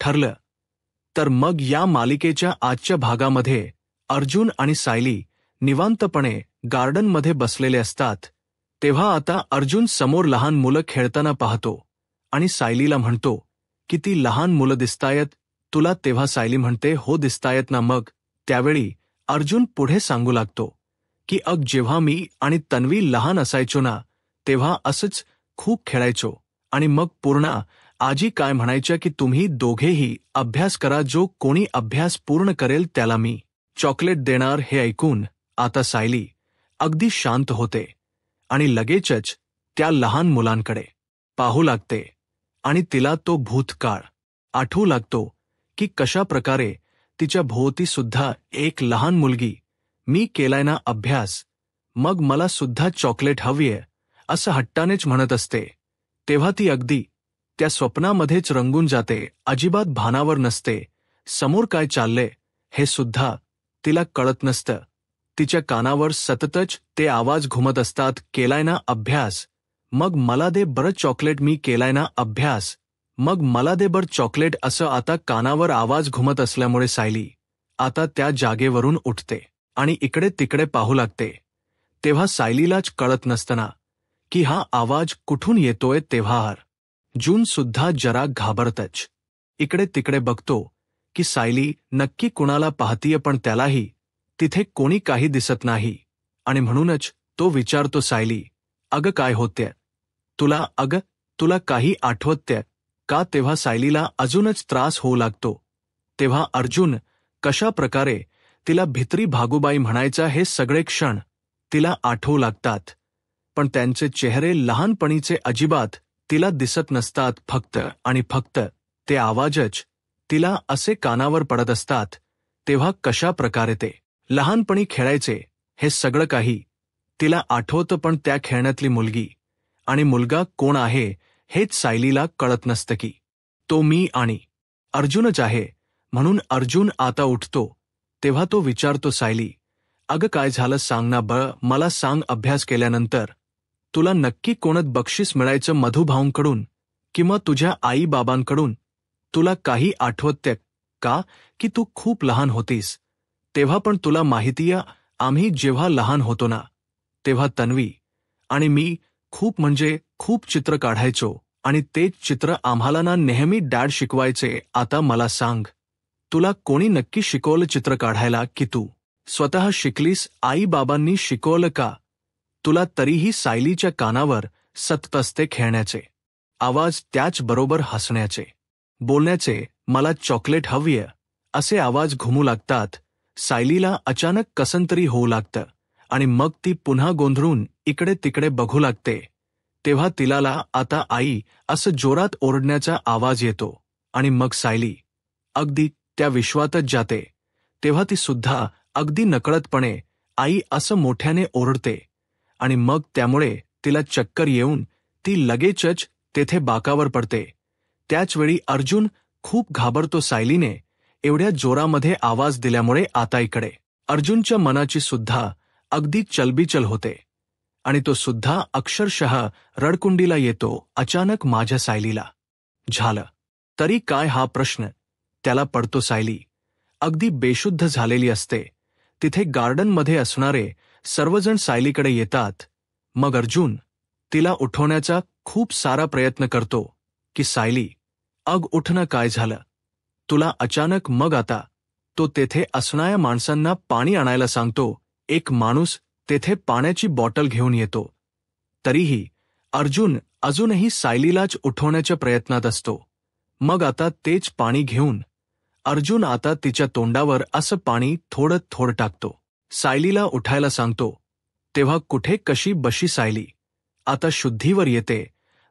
ठरलं. तर मग या मालिकेच्या आजच्या भागामध्ये अर्जुन आणि सायली निवांतपणे गार्डनमध्ये बसलेले असतात. तेव्हा आता अर्जुन समोर लहान मुलं खेळताना पाहतो आणि सायलीला म्हणतो की ती लहान मुलं दिसतायत तुला. तेव्हा सायली म्हणते हो दिसतायत ना. मग त्यावेळी अर्जुन पुढे सांगू लागतो की जेव्हा मी आणि तन्वी लहान असायचो ना तेव्हा असंच खूप खेळायचो आणि मग पूर्ण आजी काय म्हणायच्या की तुम्ही दोघेही अभ्यास करा, जो कोणी अभ्यास पूर्ण करेल त्याला मी चॉकलेट देणार. हे ऐकून आता सायली अगदी शांत होते आणि लगेचच त्या लहान मुलांकडे पाहू लागते आणि तिला तो भूतकाळ आठवू लागतो की कशा प्रकारे तिच्या भोवती सुद्धा एक लहान मुलगी मी केलाय ना अभ्यास, मग मला सुद्धा चॉकलेट हवीये असं हट्टानेच म्हणत असते. तेव्हा ती अगदी त्या स्वप्नामध्येच रंगून जाते, अजिबात भानावर नसते. समोर काय चाललंय हे सुद्धा तिला कळत नसतं. तिच्या कानावर सततच ते आवाज घुमत असतात, केलाय ना अभ्यास, मग मला दे बरं चॉकलेट, मी केलाय ना अभ्यास, मग मला दे बरं चॉकलेट. असं आता कानावर आवाज घुमत असल्यामुळे सायली आता त्या जागेवरून उठते आणि इकडे तिकडे पाहू लागते. तेव्हा सायलीलाच कळत नसताना की हा आवाज कुठून येतोय. तेव्हा अर्जुन सुद्धा जरा घाबरतच इकडे तिकडे बघतो की सायली नक्की कुणाला पाहतीये, पण त्यालाही तिथे कोणी काही दिसत नाही आणि म्हणूनच तो विचारतो सायली अगं काय होतंय तुला, अगं तुला काही आठवतंय का. तेव्हा सायलीला अजूनच त्रास होऊ लागतो. तेव्हा अर्जुन कशा प्रकारे तिला भित्री भागूबाई म्हणायचा हे सगळे क्षण तिला आठवू लागतात, पण त्यांचे चेहरे लहानपणीचे अजिबात तिला दिसत नसतात. फक्त आणि फक्त ते आवाजच तिला असे कानावर पडत असतात. तेव्हा कशा प्रकारे ते लहानपणी खेळायचे हे सगळं काही तिला आठवतं, पण त्या खेळण्यातली मुलगी आणि मुलगा कोण आहे हेच सायलीला कळत नसतं की तो मी आणि अर्जुनच आहे. म्हणून अर्जुन आता उठतो. तेव्हा तो विचारतो सायली अगं काय झालं सांग ना मला सांग, अभ्यास केल्यानंतर तुला नक्की कोणत बक्षीस मिळायचं, मधुभाऊंकडून किंवा तुझ्या आई बाबांकडून. तुला काही आठवतंय का की तू खूप लहान होतीस तेव्हा, पण तुला माहितीये आम्ही जेव्हा लहान होतो ना तेव्हा तन्वी आणि मी खूप म्हणजे खूप चित्र काढायचो आणि तेच चित्र आम्हाला ना नेहमी डॅड शिकवायचे. आता मला सांग तुला कोणी नक्की शिकवलं चित्र काढायला की तू स्वतः शिकलीस, आई बाबांनी शिकवलं का तुला. तरीही सायलीच्या कानावर सतत असते खेळण्याचे आवाज, त्याचबरोबर हसण्याचे, बोलण्याचे, मला चॉकलेट हवीय असे आवाज घुमू लागतात. सायलीला अचानक कसंतरी होऊ लागतं आणि मग ती पुन्हा गोंधळून इकडे तिकडे बघू लागते. तेव्हा तिला आता आई असं जोरात ओरडण्याचा आवाज येतो आणि मग सायली अगदी त्या विश्वातच जाते. तेव्हा ती सुद्धा अगदी नकळतपणे आई असं मोठ्याने ओरडते आणि मग त्यामुळे तिला चक्कर येऊन ती लगेचच तेथे बाकावर पडते. त्याचवेळी अर्जुन खूप घाबरतो सायलीने एवढ्या जोरामध्ये आवाज दिल्यामुळे. आता इकडे अर्जुनच्या मनाची सुद्धा अगदी चलबिचल होते आणि तो सुद्धा अक्षरशः रडकुंडीला येतो. अचानक माझ्या सायलीला झालं तरी काय हा प्रश्न त्याला पडतो. सायली अगदी बेशुद्ध झालेली असते. तिथे गार्डनमध्ये असणारे सर्वजण सायलीकडे येतात. मग अर्जुन तिला उठवण्याचा खूप सारा प्रयत्न करतो की सायली उठणं, काय झालं तुला अचानक. मग आता तो तेथे असणाऱ्या माणसांना पाणी आणायला सांगतो. एक माणूस तेथे पाण्याची बॉटल घेऊन येतो. तरीही अर्जुन अजूनही सायलीलाच उठवण्याच्या प्रयत्नात असतो. मग आता तेच पाणी घेऊन अर्जुन आता तिच्या तोंडावर असं पाणी थोडं थोडं टाकतो. सायलीला उठायला सांगतो. तेव्हा कुठे कशी बशी सायली आता शुद्धीवर येते.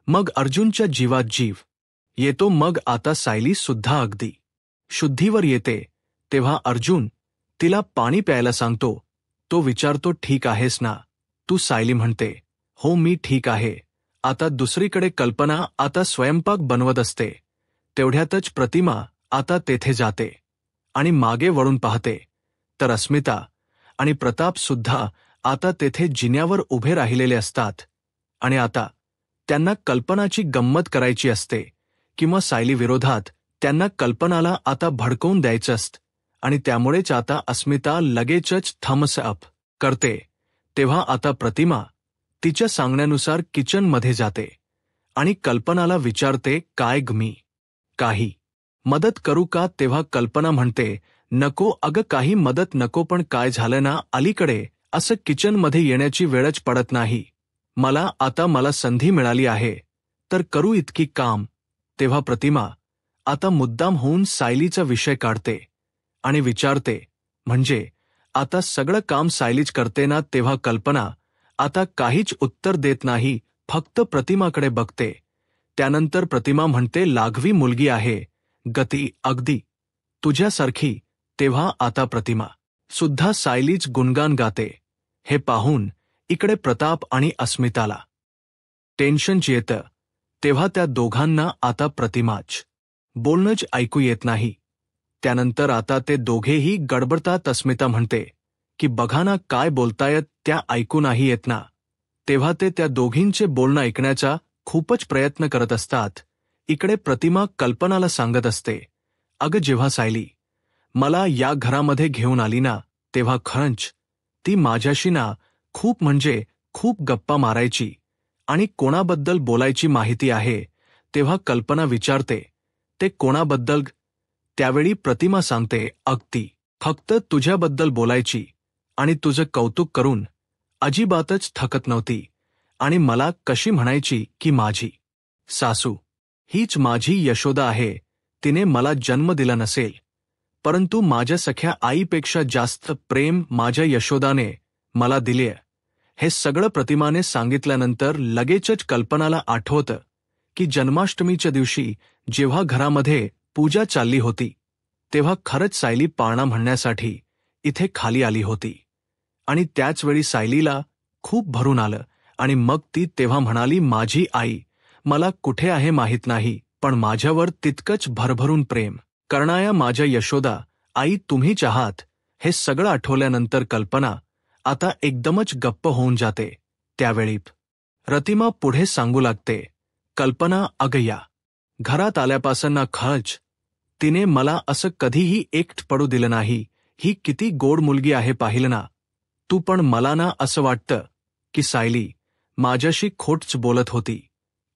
मग अर्जुनच्या जीवात जीव येतो. मग आता सायली सुद्धा अगदी शुद्धीवर येते. तेव्हा अर्जुन तिला पाणी प्यायला सांगतो. तो विचारतो ठीक आहेस ना तू. सायली म्हणते हो मी ठीक आहे. आता दुसरीकडे कल्पना आता स्वयंपाक बनवत असते. तेवढ्यातच प्रतिमा आता तेथे जाते आणि मागे वळून पाहते तर अस्मिता आणि प्रताप सुद्धा आता तेथे जिन्यावर उभे राहिलेले असतात आणि आता त्यांना कल्पनाची गंमत करायची असते किंवा सायली विरोधात त्यांना कल्पनाला आता भडकवून द्यायचं असतं आणि त्यामुळेच आता अस्मिता लगेचच थम्स अप करते. तेव्हा आता प्रतिमा तिच्या सांगण्यानुसार किचनमध्ये जाते आणि कल्पनाला विचारते, काय ग मी काही मदत करू का? तेव्हा कल्पना म्हणते, नको अगं, काही मदत नको, पण काय झालं ना, अलीकडे असं किचनमध्ये येण्याची वेळच पडत नाही. मला संधी मिळाली आहे तर करू इतकी काम. तेव्हा प्रतिमा आता मुद्दाम होऊन सायलीचा विषय काढते आणि विचारते, म्हणजे आता सगळं काम सायलीच करते ना? तेव्हा कल्पना आता काहीच उत्तर देत नाही, फक्त प्रतिमाकडे बघते. त्यानंतर प्रतिमा म्हणते, लाघवी मुलगी आहे गती, अगदी तुझ्यासारखी. तेव्हा आता प्रतिमा सुद्धा सायलीच गुणगान गाते. हे पाहून इकडे प्रताप आणि अस्मिताला टेन्शन येतं. तेव्हा त्या दोघांना आता प्रतिमाच बोलणंच ऐकू येत नाही. त्यानंतर आता ते दोघेही गडबडतात. अस्मिता म्हणते की बघा ना, काय बोलतायत, त्या ऐकू नाही येत ना. तेव्हा ते त्या दोघींचे बोलणं ऐकण्याचा खूपच प्रयत्न करत असतात. इकडे प्रतिमा कल्पनाला सांगत असते, अगं, जेव्हा सायली मला या घरामध्ये घेऊन आली ना, तेव्हा खरंच ती माझ्याशी ना खूप म्हणजे खूप गप्पा मारायची आणि कोणाबद्दल बोलायची माहिती आहे? तेव्हा कल्पना विचारते, ते कोणाबद्दल? त्यावेळी प्रतिमा सांगते, अगदी फक्त तुझ्याबद्दल बोलायची आणि तुझं कौतुक करून अजिबातच थकत नव्हती आणि मला कशी म्हणायची की माझी सासू हीच माझी यशोदा आहे. तिने मला जन्म दिला नसेल, परंतु माझ्या सख्या आईपेक्षा जास्त प्रेम माझ्या यशोदाने मला दिले. हे सगळं प्रतिमाने सांगितल्यानंतर लगेचच कल्पनाला आठवतं की जन्माष्टमीच्या दिवशी जेव्हा घरामध्ये पूजा चालली होती, तेव्हा खरंच सायली पाळणा म्हणण्यासाठी इथे खाली आली होती आणि त्याचवेळी सायलीला खूप भरून आलं आणि मग ती तेव्हा म्हणाली, माझी आई मला कुठे आहे माहीत नाही, पण माझ्यावर तितकंच भरभरून प्रेम करणाया माझ्या यशोदा आई तुम्हीच आहात. हे सगळं आठवल्यानंतर कल्पना आता एकदमच गप्प होऊन जाते. त्यावेळी प्रतिमा पुढे सांगू लागते, कल्पना, अगं, या घरात आल्यापासून ना खरंच तिने मला असं कधीही एकटं पडू दिलं नाही. ही किती गोड मुलगी आहे पाहिलं ना तू. पण मला ना असं वाटतं की सायली माझ्याशी खोटच बोलत होती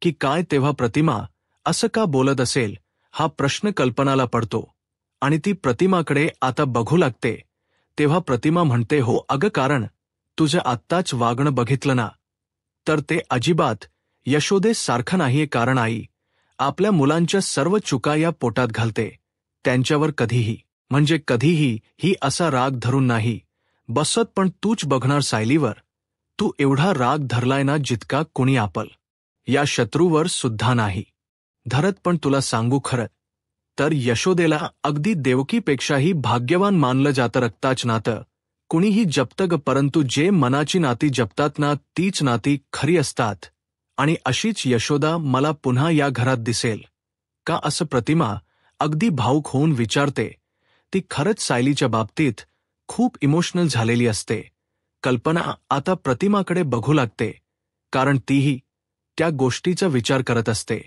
की काय? तेव्हा प्रतिमा असं का बोलत असेल हा प्रश्न कल्पनाला पडतो आणि ती प्रतिमाकडे आता बघू लागते. तेव्हा प्रतिमा म्हणते, हो अगं, कारण तुझं आत्ताच वागणं बघितलं ना, तर ते अजिबात यशोदेस सारखं नाहीये. कारण आई आपल्या मुलांच्या सर्व चुका या पोटात घालते. त्यांच्यावर कधीही म्हणजे कधीही ही असा राग धरून नाही बसत. पण तूच बघणार सायलीवर, तू एवढा राग धरलाय ना जितका कुणी आपल या शत्रूवर सुद्धा नाही धरत. पण तुला सांगू खरं तर यशोदेला अगदी देवकीपेक्षाही भाग्यवान मानलं जातं. रक्ताच नातं कुणीही जपतं ग, परंतु जे मनाची नाती जपतात ना तीच नाती खरी असतात. आणि अशीच यशोदा मला पुन्हा या घरात दिसेल का? असं प्रतिमा अगदी भावुक होऊन विचारते. ती खरंच सायलीच्या बाबतीत खूप इमोशनल झालेली असते. कल्पना आता प्रतिमाकडे बघू लागते, कारण तीही त्या गोष्टीचा विचार करत असते.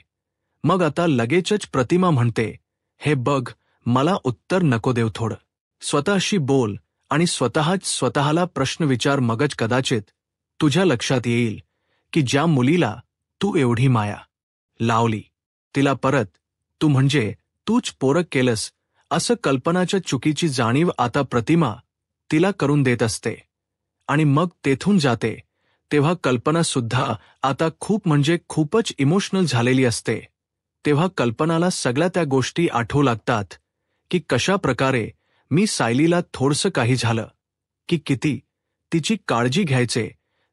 मग आता लगेचच प्रतिमा म्हणते, हे बघ, मला उत्तर नको देऊ, थोडं स्वतःशी बोल आणि स्वतःला प्रश्न विचार. मगच कदाचित तुझ्या लक्षात येईल की ज्या मुलीला तू एवढी माया लावली तिला परत तूच पोरक केलंस. असं कल्पनाच्या चुकीची जाणीव आता प्रतिमा तिला करून देत असते आणि मग तेथून जाते. तेव्हा कल्पना सुद्धा आता खूपच इमोशनल झालेली असते. तेव्हा कल्पनाला सगळ्या त्या गोष्टी आठवू लागतात की कशा प्रकारे मी सायलीला थोडंसं काही झालं की किती तिची काळजी घ्यायचे.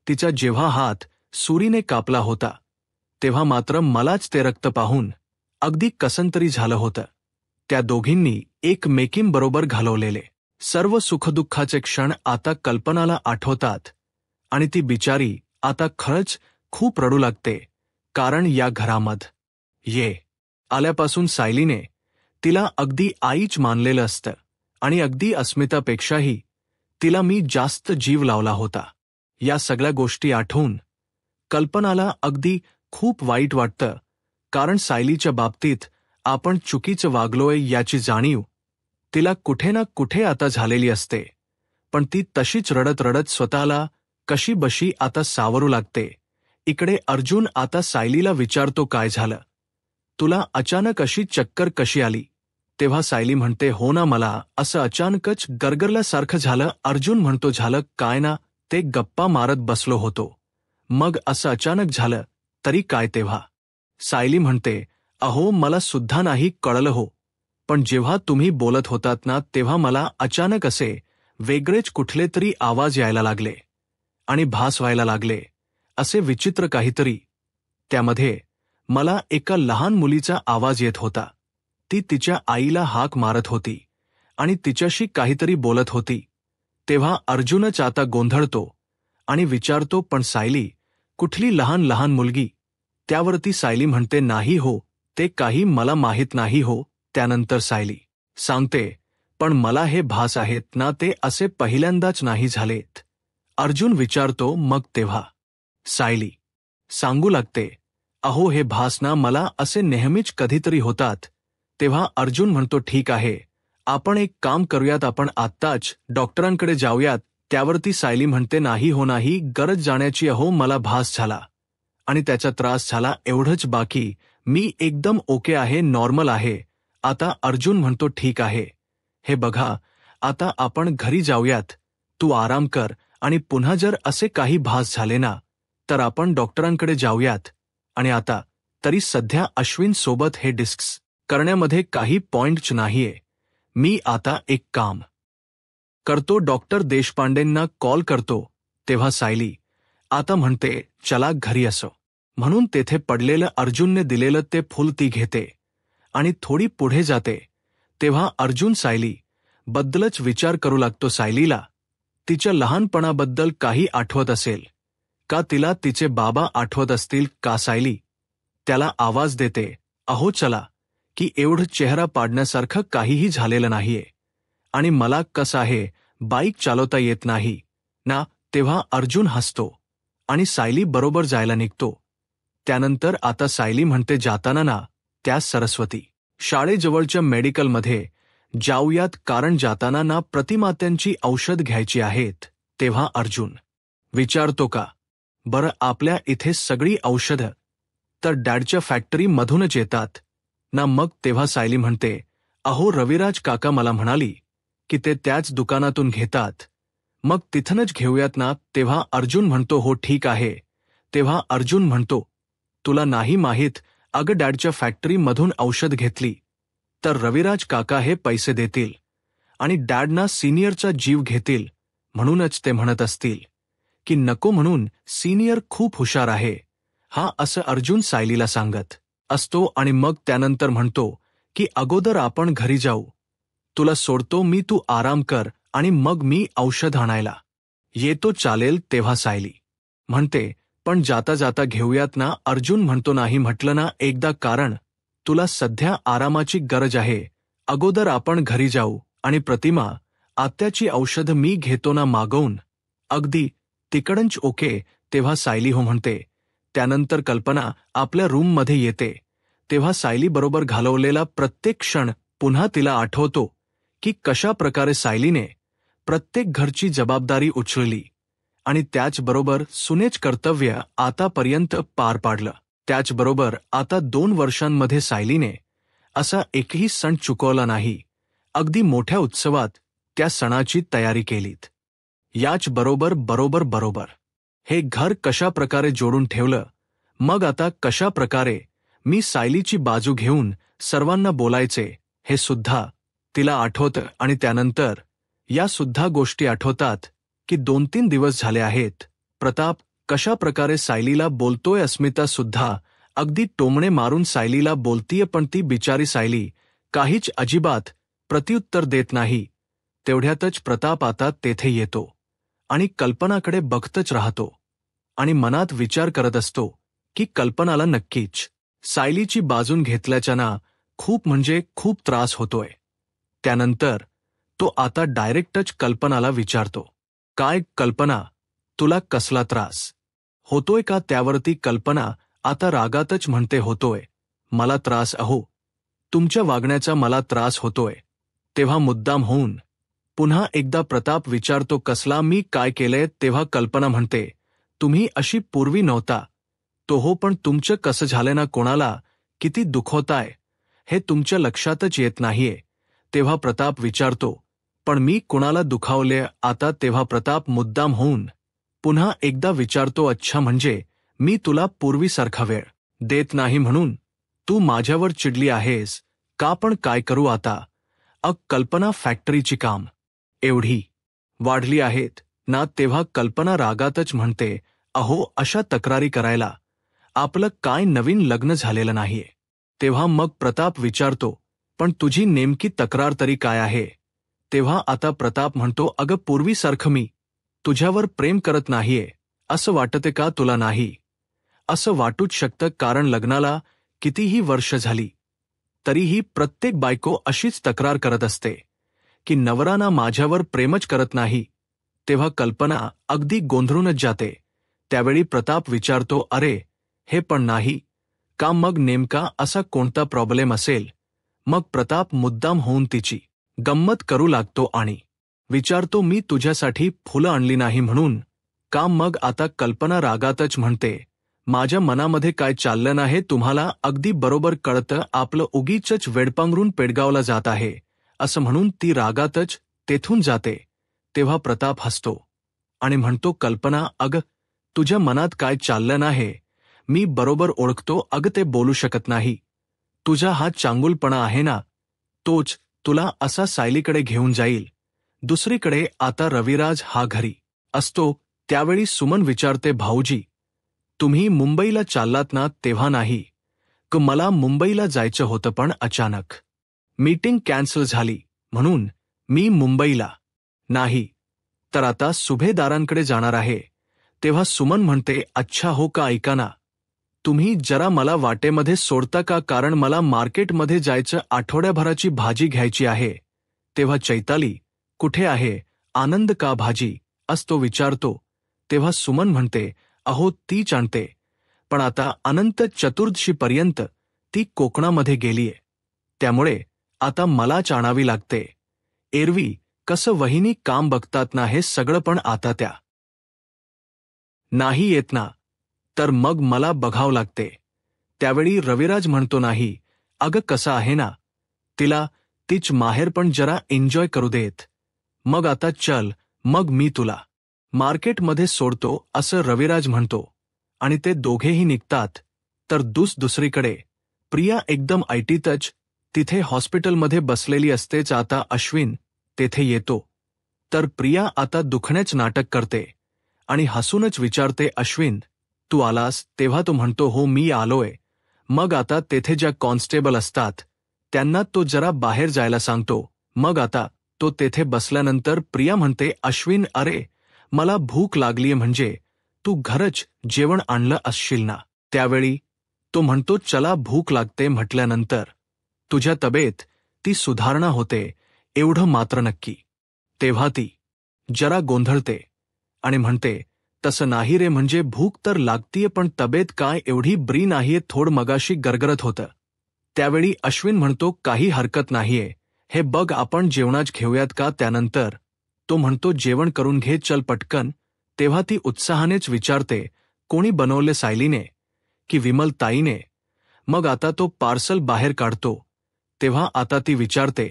तिचा जेव्हा हात सुरीने कापला होता तेव्हा मात्र मलाच ते रक्त पाहून अगदी कसंतरी झालं होतं. त्या दोघींनी एकमेकींबरोबर घालवलेले सर्व सुखदुःखाचे क्षण आता कल्पनाला आठवतात आणि ती बिचारी आता खरंच खूप रडू लागते. कारण या घरामध्ये आल्यापासून सायलीने तिला अगदी आईच मानलेलं असतं आणि अगदी अस्मितापेक्षाही तिला मी जास्त जीव लावला होता. या सगळ्या गोष्टी आठवून कल्पनाला अगदी खूप वाईट वाटतं. कारण सायलीच्या बाबतीत आपण चुकीचं वागलोय याची जाणीव तिला कुठे ना कुठे आता झालेली असते, पण ती तशीच रडत रडत स्वतःला कशी बशी आता सावरू लागते. इकडे अर्जुन आता सायलीला विचारतो, काय झालं? तुला अचानक अशी चक्कर कशी आली? तेव्हा सायली म्हणते, हो ना, मला असं अचानकच गरगरल्यासारखं झालं. अर्जुन म्हणतो, झालं काय ना, ते गप्पा मारत बसलो होतो, मग असं अचानक झालं. तरी काय? तेव्हा सायली म्हणते, अहो मला सुद्धा नाही कळलं हो, पण जेव्हा तुम्ही बोलत होतात ना तेव्हा मला अचानक असे वेगळेच कुठले तरी आवाज यायला लागले आणि भास व्हायला लागले, असे विचित्र काहीतरी. त्यामध्ये मला एका लहान मुलीचा आवाज येत होता. ती तिच्या आईला हाक मारत होती आणि तिच्याशी काहीतरी बोलत होती. तेव्हा अर्जुनच आता गोंधळतो आणि विचारतो, पण सायली, कुठली लहान लहान मुलगी? त्यावरती सायली म्हणते, नाही हो, ते काही मला माहीत नाही हो. त्यानंतर सायली सांगते, पण मला हे भास आहेत ना, ते असे पहिल्यांदाच नाही झालेत. अर्जुन विचारतो, मग? तेव्हा सायली सांगू लागते, अहो हे भास ना मला असे नेहमीच कधीतरी होतात. तेव्हा अर्जुन म्हणतो, ठीक आहे, आपण एक काम करूयात, आपण आत्ताच डॉक्टरांकडे जाऊयात. त्यावरती सायली म्हणते, नाही हो, नाही गरज जाण्याची. अहो मला भास झाला आणि त्याचा त्रास झाला, एवढंच बाकी. मी एकदम ओके आहे, नॉर्मल आहे. आता अर्जुन म्हणतो, ठीक आहे, हे बघा, आता आपण घरी जाऊयात, तू आराम कर आणि पुन्हा जर असे काही भास झाले ना तर आपण डॉक्टरांकडे जाऊयात. आणि आता तरी सध्या अश्विन सोबत हे डिस्कस करण्यामध्ये काही पॉइंटच नाहीये. मी आता एक काम करतो, डॉक्टर देशपांडेंना कॉल करतो. तेव्हा सायली आता म्हणते, चला घरी असो. म्हणून तेथे पडलेलं अर्जुनने दिलेलं ते फुल ती घेते आणि थोडी पुढे जाते. तेव्हा अर्जुन सायली बद्दलच विचार करू लागतो. सायलीला तिच्या लहानपणाबद्दल काही आठवत असेल का? तिला तिचे बाबा आठवत असतील का? सायली त्याला आवाज देते, अहो चला, की एवढं चेहरा पाडण्यासारखं काहीही झालेलं नाहीये आणि मला कसं आहे, बाईक चालवता येत नाही ना. तेव्हा अर्जुन हसतो आणि सायली बरोबर जायला निघतो. त्यानंतर आता सायली म्हणते, जाताना ना त्या सरस्वती शाळेजवळच्या मेडिकलमध्ये जाऊयात, कारण जाताना ना प्रतिमात्यांची औषध घ्यायची आहेत. तेव्हा अर्जुन विचारतो, का बरं, आपल्या इथे सगळी औषधं तर डॅडच्या फॅक्टरीमधूनच येतात ना? मग तेव्हा सायली म्हणते, अहो रविराज काका मला म्हणाली की ते त्याच दुकानातून घेतात, मग तिथनच घेऊयात ना. तेव्हा अर्जुन म्हणतो, हो ठीक आहे. तेव्हा अर्जुन म्हणतो, तुला नाही माहीत, अगं डॅडच्या फॅक्टरीमधून औषध घेतली तर रविराज काका हे पैसे देतील आणि डॅडना सिनियरचा जीव घेतील, म्हणूनच ते म्हणत असतील की नको, म्हणून सिनियर खूप हुशार आहे हा, असं अर्जुन सायलीला सांगत असतो. आणि मग त्यानंतर म्हणतो की अगोदर आपण घरी जाऊ, तुला सोडतो मी, तू आराम कर आणि मग मी औषध आणायला येतो, चालेल? तेव्हा सायली म्हणते, पण जाता जाता घेऊयात ना. अर्जुन म्हणतो, नाही म्हटलं ना एकदा, कारण तुला सध्या आरामाची गरज आहे. अगोदर आपण घरी जाऊ आणि प्रतिमा आत्याची औषध मी घेतो ना मागवून. अगदी तिकडंच ओके. तेव्हा सायली हो म्हणते. त्यानंतर कल्पना आपल्या रूममध्ये येते. तेव्हा सायली बरोबर घालवलेला प्रत्येक क्षण पुन्हा तिला आठवतो की कशा प्रकारे सायलीने प्रत्येक घरची जबाबदारी उचलली आणि त्याचबरोबर सुनेच कर्तव्य आतापर्यंत पार पाडलं. त्याचबरोबर आता 2 वर्षांमध्ये सायलीने असा एकही सण चुकवला नाही. अगदी मोठ्या उत्सवात त्या सणाची तयारी केलीत. याच बरोबर हे घर कशा प्रकारे जोडून ठेवलं. मग आता कशा प्रकारे मी सायलीची बाजू घेऊन सर्वांना बोलायचे हे सुद्धा तिला आठवतं. आणि त्यानंतर या सुद्धा गोष्टी आठवतात की 2-3 दिवस झाले आहेत प्रताप कशा प्रकारे सायलीला बोलतोय. अस्मिता सुद्धा अगदी टोमणे मारून सायलीला बोलतीये, पण ती बिचारी सायली काहीच अजिबात प्रत्युत्तर देत नाही. तेवढ्यातच प्रताप आता तेथे येतो आणि कल्पनाकडे बघतच राहतो आणि मनात विचार करत असतो की कल्पनाला नक्कीच सायलीची बाजून घेतल्याच्या ना खूप म्हणजे खूप त्रास होतोय. त्यानंतर तो आता डायरेक्टच कल्पनाला विचारतो, काय कल्पना, तुला कसला त्रास होतोय का? त्यावरती कल्पना आता रागातच म्हणते, होतोय मला त्रास, अहो तुमच्या वागण्याचा मला त्रास होतोय. तेव्हा मुद्दाम होऊन पुन्हा एकदा प्रताप विचारतो कसला मी काय केलंय. तेव्हा कल्पना म्हणते तुम्ही अशी पूर्वी नव्हता. तो हो पण तुमचं कसं झालंय ना, कोणाला किती दुखवताय हे तुमच्या लक्षातच येत नाहीये. तेव्हा प्रताप विचारतो पण मी कुणाला दुखावले आता. तेव्हा प्रताप मुद्दाम होऊन पुन्हा एकदा विचारतो अच्छा म्हणजे मी तुला पूर्वीसारखा वेळ देत नाही म्हणून तू माझ्यावर चिडली आहेस का. पण काय करू आता. कल्पना फॅक्टरीची काम एवढी वाढली आहेत ना. तेव्हा कल्पना रागातच म्हणते अहो अशा तक्रारी करायला आपलं काय नवीन लग्न झालेलं नाहीये. तेव्हा मग प्रताप विचारतो पण तुझी नेमकी तक्रार तरी काय आहे. तेव्हा आता प्रताप म्हणतो अगं पूर्वीसारखं मी तुझ्यावर प्रेम करत नाहीये असं वाटते का तुला. नाही असं वाटूच शकतं कारण लग्नाला कितीही वर्ष झाली तरीही प्रत्येक बायको अशीच तक्रार करत असते की नवरा माझ्यावर प्रेमच करत नाही. तेव्हा कल्पना अगदी गोंधळूनच जाते. त्यावेळी प्रताप विचारतो अरे हे पण नाही का. मग नेमका असा कोणता प्रॉब्लेम असेल. मग प्रताप मुद्दाम होऊन तिची गंमत करू लागतो आणि विचारतो मी तुझ्यासाठी फुलं आणली नाही म्हणून का. मग आता कल्पना रागातच म्हणते माझ्या मनामध्ये काय चाललं नाही तुम्हाला अगदी बरोबर कळतं. आपलं उगीचच वेडपांघरून पेडगावला जात आहे असं म्हणून ती रागातच तेथून जाते. तेव्हा प्रताप हसतो आणि म्हणतो कल्पना अगं तुझ्या मनात काय चाललं नाही मी बरोबर ओळखतो. अगं ते बोलू शकत नाही. तुझा हा चांगुलपणा आहे ना तोच तुला असा सायलीकडे घेऊन जाईल. दुसरीकडे आता रविराज हा घरी असतो. त्यावेळी सुमन विचारते भाऊजी तुम्ही मुंबईला चाललात ना. तेव्हा नाही क मला मुंबईला जायचं होतं पण अचानक मीटिंग कॅन्सल झाली म्हणून मी मुंबईला नाही तर आता सुभेदारांकडे जाणार आहे. तेव्हा सुमन म्हणते अच्छा हो का. ऐका ना तुम्ही जरा मला वाटेमध्ये सोडता का कारण मला मार्केटमध्ये जायचं आठवड्याभराची भाजी घ्यायची आहे. तेव्हा चैताली कुठे आहे आनंद का भाजी असतो विचारतो. तेव्हा सुमन म्हणते अहो तीच आणते पण आता अनंत चतुर्दशीपर्यंत ती कोकणामध्ये गेलीये त्यामुळे आता मलाच आणावी लागते. एरवी कसं वहिनी काम बघतात ना हे सगळं पण आता त्या नाही येत ना तर मग मला बघावं लागते. त्यावेळी रविराज म्हणतो नाही अगं कसं आहे ना तिला तीच माहेर पण जरा एन्जॉय करू देत. मग आता चल मग मी तुला मार्केटमध्ये सोडतो असं रविराज म्हणतो आणि ते दोघेही निघतात. तर दुसरीकडे प्रिया एकदम ऐटीतच तिथे हॉस्पिटलमध्ये बसलेली असतेच. आता अश्विन तेथे येतो तर प्रिया आता दुखण्याच नाटक करते आणि हसूनच विचारते अश्विन तू आलास. तेव्हा तो म्हणतो हो मी आलोय. मग आता तेथे ज्या कॉन्स्टेबल असतात त्यांना तो जरा बाहेर जायला सांगतो. मग आता तो तेथे बसल्यानंतर प्रिया म्हणते अश्विन अरे मला भूक लागलीये म्हणजे तू घरच जेवण आणलं असशील ना. त्यावेळी तो म्हणतो चला भूक लागते म्हटल्यानंतर तुझ्या तब्येत ती सुधारणा होते एवढं मात्र नक्की. तेव्हा ती जरा गोंधळते आणि म्हणते तसं नाही रे म्हणजे भूक तर लागतीये पण तब्येत काय एवढी बरी नाहीये थोड मगाशी गरगरत होतं. त्यावेळी अश्विन म्हणतो काही हरकत नाहीये हे बघ आपण जेवणाच घेऊयात का. त्यानंतर तो म्हणतो जेवण करून घे चल पटकन. तेव्हा ती उत्साहानेच विचारते कोणी बनवले सायलीने की विमल ताईने. मग आता तो पार्सल बाहेर काढतो. तेव्हा आता ती विचारते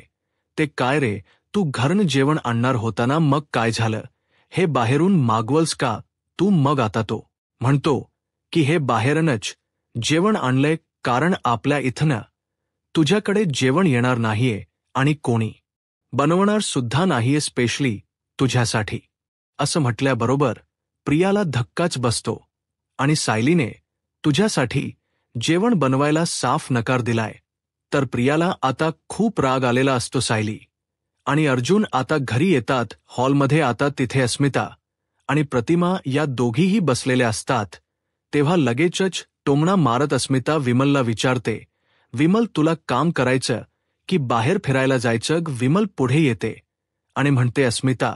ते काय रे तू घरन जेवण आणणार होता ना मग काय झालं हे बाहेरून मागवल्स का तू. मग आता तो म्हणतो की हे बाहेरनच जेवण आणलंय कारण आपल्या इथनं तुझ्याकडे जेवण येणार नाहीये आणि कोणी बनवणार सुद्धा नाहीये स्पेशली तुझ्यासाठी. असं म्हटल्याबरोबर प्रियाला धक्काच बसतो आणि सायलीने तुझ्यासाठी जेवण बनवायला साफ नकार दिलाय. तर प्रियाला आता खूप राग आलेला असतो. सायली आणि अर्जुन आता घरी येतात. हॉलमध्ये आता तिथे अस्मिता आणि प्रतिमा या दोघीही बसलेल्या असतात. तेव्हा लगेचच टोमणा मारत अस्मिता विमलला विचारते विमल तुला काम करायचं की बाहेर फिरायला जायचं. विमल पुढे येते आणि म्हणते अस्मिता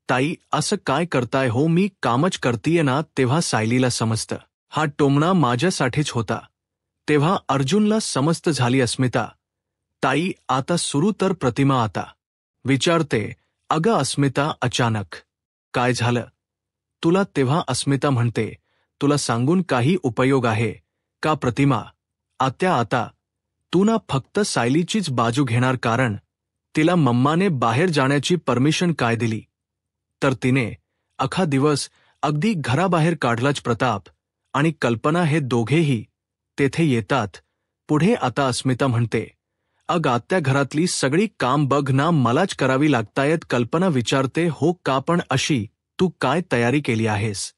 ताई असं काय करताय हो मी कामच करतीये ना. तेव्हा सायलीला समजतं हा टोमणा माझ्यासाठीच होता. तेव्हा अर्जुनला समजतं झाली अस्मिता ताई आता सुरू तर प्रतिमा आता विचारते, अगं अस्मिता अचानक काय झालं तुला? तेव्हा अस्मिता म्हणते, तुला सांगून काही उपयोग आहे का प्रतिमा? आत्या आता तू ना फक्त सायलीचीच बाजू घेणार, कारण तिला मम्माने बाहेर जाण्याची परमिशन काय दिली तर तिने अख्खा दिवस अगदी घराबाहेर काढलाच. प्रताप आणि कल्पना हे दोघेही तेथे येतात पुढे. आता अस्मिता म्हणते, अग आत्या घरातली सगळी काम बघ ना मलाच करावी लागतायत. कल्पना विचारते, हो का, पण अशी तू काय तयारी केली आहेस?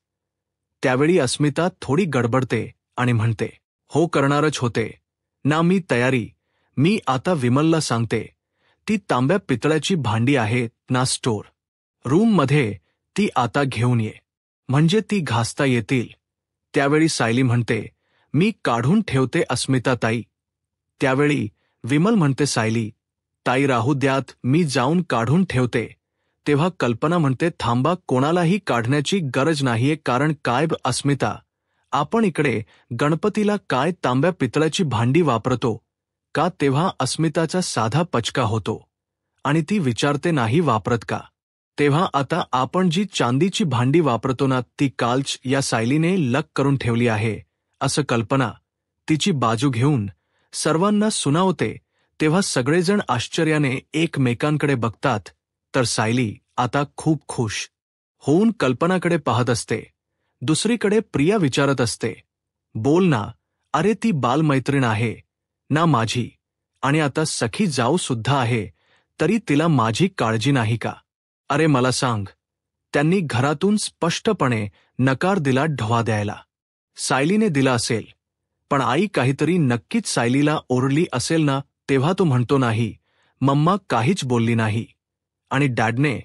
त्यावेळी अस्मिता थोडी गडबडते आणि म्हणते, हो करणारच होते ना मी तयारी. मी आता विमलला सांगते, ती तांब्या पितळ्याची भांडी आहेत ना स्टोर रूममध्ये, ती आता घेऊन ये म्हणजे ती घासता येतील. त्यावेळी सायली म्हणते, मी काढून ठेवते अस्मिता ताई. त्यावेळी विमल म्हणते, सायली ताई राहू द्यात, मी जाऊन काढून ठेवते. तेव्हा कल्पना म्हणते, थांबा, कोणालाही काढण्याची गरज नाहीये, कारण काय अस्मिता, आपण इकडे गणपतीला काय तांब्या पितळ्याची भांडी वापरतो का? तेव्हा अस्मिताचा साधा पचका होतो आणि ती विचारते, नाही वापरत का? तेव्हा आता आपण जी चांदीची भांडी वापरतो ना, ती कालच या सायलीने लक करून ठेवली आहे असं कल्पना तिची बाजू घेऊन सर्वांना सुनावते. तेव्हा सगळेजण आश्चर्याने एकमेकांकडे बघतात, तर सायली आता खूप खुश होऊन कल्पनाकडे पाहत असते. दुसरीकडे प्रिया विचारत असते, बोल ना, अरे ती बालमैत्रीण आहे ना माझी, आणि आता सखी जाऊ सुद्धा आहे, तरी तिला माझी काळजी नाही का? अरे मला सांग. त्यांनी घरातून स्पष्टपणे नकार दिला ढवा द्यायला. सायलीने दिला असेल, पण आई काहीतरी नक्कीच सायलीला ओरडली असेल ना. तेव्हा तो म्हणतो, नाही मम्मा काहीच बोलली नाही, आणि डॅडने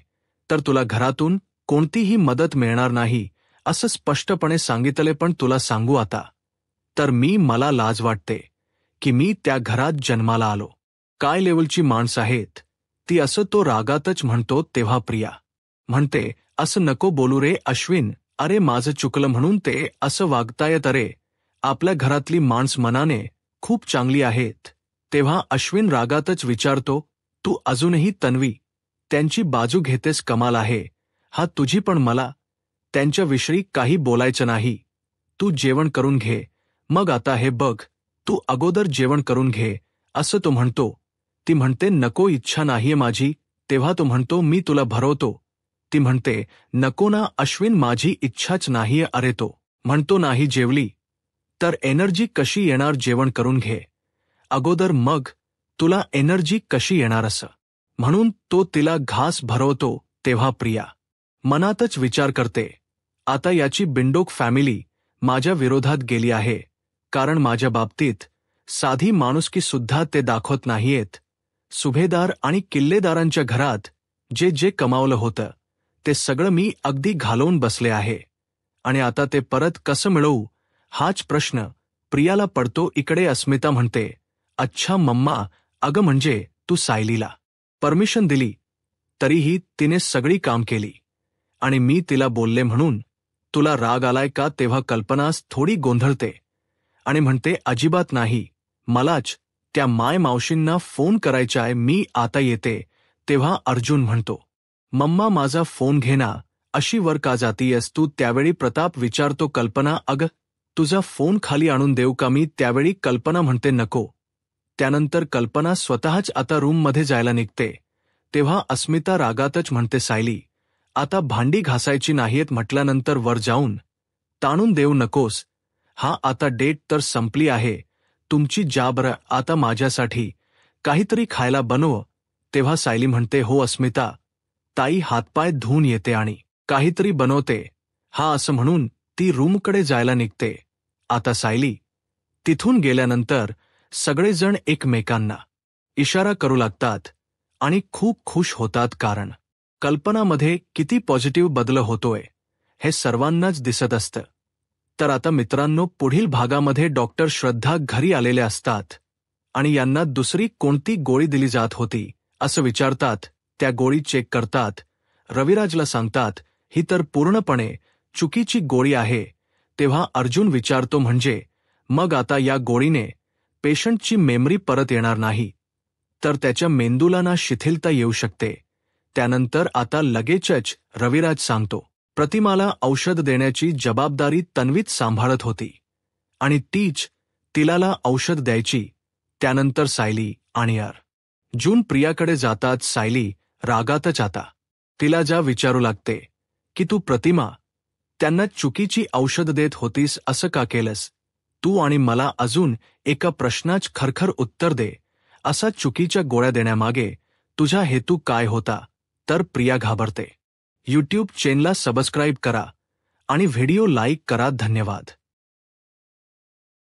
तर तुला घरातून कोणतीही मदत मिळणार नाही असं स्पष्टपणे सांगितले. पण तुला सांगू आता तर मला लाज वाटते की मी त्या घरात जन्माला आलो. काय लेवलची माणसं आहेत ती, असं तो रागातच म्हणतो. तेव्हा प्रिया म्हणते, असं नको बोलू रे अश्विन, अरे माझं चुकलं म्हणून ते असं वागतायत. अरे आपल्या घरातली माणस मनाने खूप चांगली आहेत. तेव्हा अश्विन रागातच विचारतो, तू अजूनही तन्वी त्यांची बाजू घेतेस, कमाल आहे हा तुझी. पण मला त्यांच्याविषयी काही बोलायचं नाही. तू जेवण करून घे, मग आता हे बघ, तू अगोदर जेवण करून घे असं तो म्हणतो. ती म्हणते, नको, इच्छा नाहीये माझी. तेव्हा तो म्हणतो, मी तुला भरवतो. ती म्हणते, नको ना अश्विन, माझी इच्छाच नाहीये. अरे तो म्हणतो, नाही जेवली तर एनर्जी कशी येणार, जेवण करून घे अगोदर, मग तुला एनर्जी कशी येणार असं म्हणून तो तिला घास भरवतो. तेव्हा प्रिया मनातच विचार करते, आता याची बिंडोक फॅमिली माझ्या विरोधात गेली आहे, कारण माझ्या बाबतीत साधी माणुसकी सुद्धा ते दाखवत नाहीयेत. सुभेदार आणि किल्लेदारांच्या घरात जे जे कमावलं होतं ते सगळं मी अगदी घालवून बसले आहे, आणि आता ते परत कसं मिळवू हाच प्रश्न प्रियाला पडतो. इकडे अस्मिता म्हणते, अच्छा मम्मा, अगं म्हणजे तू सायलीला परमिशन दिली, तरीही तिने सगळी काम केली, आणि मी तिला बोलले म्हणून तुला राग आलाय का? तेव्हा कल्पनास थोडी गोंधळते आणि म्हणते, अजिबात नाही, मलाच त्या मावशींना फोन करायचाय, मी आता येते. तेव्हा अर्जुन म्हणतो, मम्मा माझा फोन घे ना, अशी वर का जातीयस तू? त्यावेळी प्रताप विचारतो, कल्पना, अगं तुझा फोन खाली आणून देऊ का मी? त्यावेळी कल्पना म्हणते, नको. त्यानंतर कल्पना स्वतःच आता रूममध्ये जायला निघते. तेव्हा अस्मिता रागातच म्हणते, सायली आता भांडी घासायची नाहीयेत म्हटल्यानंतर वर जाऊन ताणून देऊ नकोस. हा आता डेट तर संपली आहे तुमची, जा बरं आता माझ्यासाठी काहीतरी खायला बनव. तेव्हा सायली म्हणते, हो अस्मिता ताई हातपाय धुवून येते आणि काहीतरी बनवते. हा असं म्हणून ती रूमकडे जायला निघते. आता सायली तिथून गेल्यानंतर सगळेजण एकमेकांना इशारा करू लागतात आणि खूप खुश होतात, कारण कल्पनामध्ये किती पॉझिटिव्ह बदल होतोय हे सर्वांनाच दिसत असतं. तर आता मित्रांनो, पुढील भागामध्ये डॉक्टर श्रद्धा घरी आलेले असतात आणि यांना दुसरी कोणती गोळी दिली जात होती असं विचारतात. त्या गोळी चेक करतात. रविराजला सांगतात, ही तर पूर्णपणे चुकीची गोळी आहे. तेव्हा अर्जुन विचारतो, म्हणजे मग आता या गोळीने पेशंटची मेमरी परत येणार नाही? तर त्याच्या मेंदूला ना शिथिलता येऊ शकते. त्यानंतर आता लगेचच रविराज सांगतो, प्रतिमाला औषध देण्याची जबाबदारी तन्वीच सांभाळत होती आणि तीच तिलाला औषध द्यायची. त्यानंतर सायली आणि अर्जुन प्रियाकडे जातात. सायली रागातच आता तिला जा विचारू लागते की तू प्रतिमा त्यांना चुकीची औषध देत होतीस असं का केलंस? तू आणि मला अजून एका प्रश्नाच खरखर उत्तर दे. असा चुकीच्या गोळ्या देण्यामागे तुझा हेतू काय होता? तर प्रिया घाबरते. यूट्यूब चॅनलला सबस्क्राईब करा आणि व्हिडिओ लाईक करा. धन्यवाद.